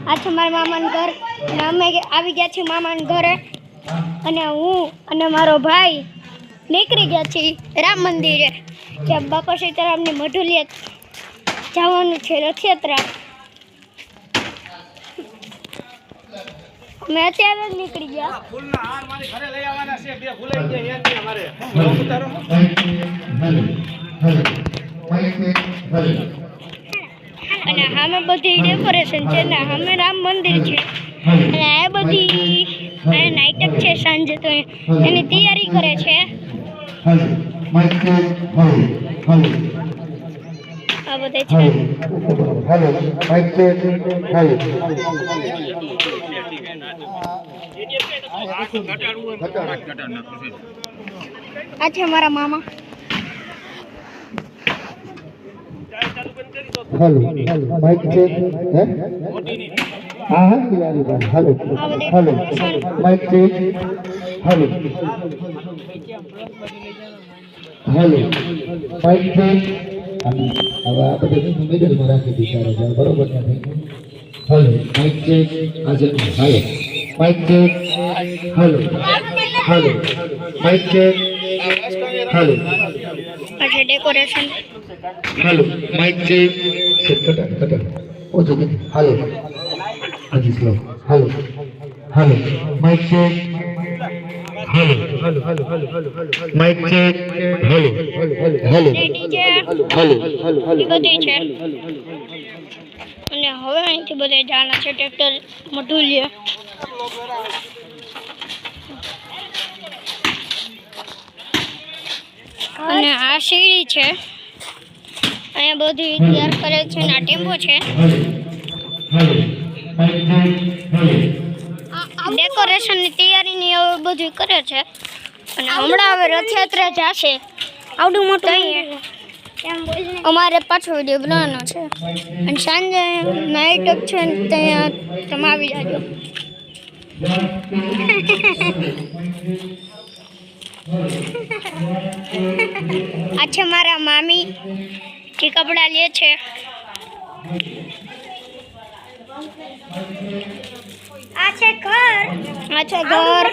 આ છે મારા મામાનું ઘર અને અમે આવી ગયા છીએ મામાના ઘરે અને હું અને મારો ભાઈ નીકળી ગયા છીએ રામ મંદિરે કે બાપા સીતારામની મઢુલિયા જવાનું છે રથયાત્રા અમે અત્યારે જ નીકળી ગયા ફૂલના હાર મારી ઘરે લઈ આવવાના છે બે ભૂલાઈ ગયા એની અમારે ઉતારો અને સામે બધી ડેકોરેશન છે ને સામે રામ મંદિર છે અને આ બધી નાટક છે સાંજે તો એની તૈયારી કરે છે આ બધે છે આ છે મારા મામા हेलो माइक चेक है हाँ हाँ यारी बात hello hello mic check hello hello mic check अब आप देखो मिडिल में रख के दिखा रहे बरोबर नहीं हेलो माइक चेक आजन hello mic check hello hello mic check hello अच्छा decoration hello mic check set कटा ओ जो हेलो अजी slow hello hello mic check hello hello hello hello hello mic check hello hello DJ hello hello એ બધી છે અને હવે અહીંથી બધે જાના છે ટ્રેક્ટર મઢુલિયા અને આ સીડી છે અહીંયા બધી તૈયાર કરે છે ને આ ટેમ્પો છે ડેકોરેશનની તૈયારીની હવે બધું કરે છે અને હમણાં હવે રથયાત્રા જશે આવડું મોટું અમારે પાછો વિડીયો બનાવવાનો છે અને સાંજે નાઇટ છે ને ત્યાં તમે આવી જાજો આ છે મારા મામી જે કપડાં લે છે આ છે ઘર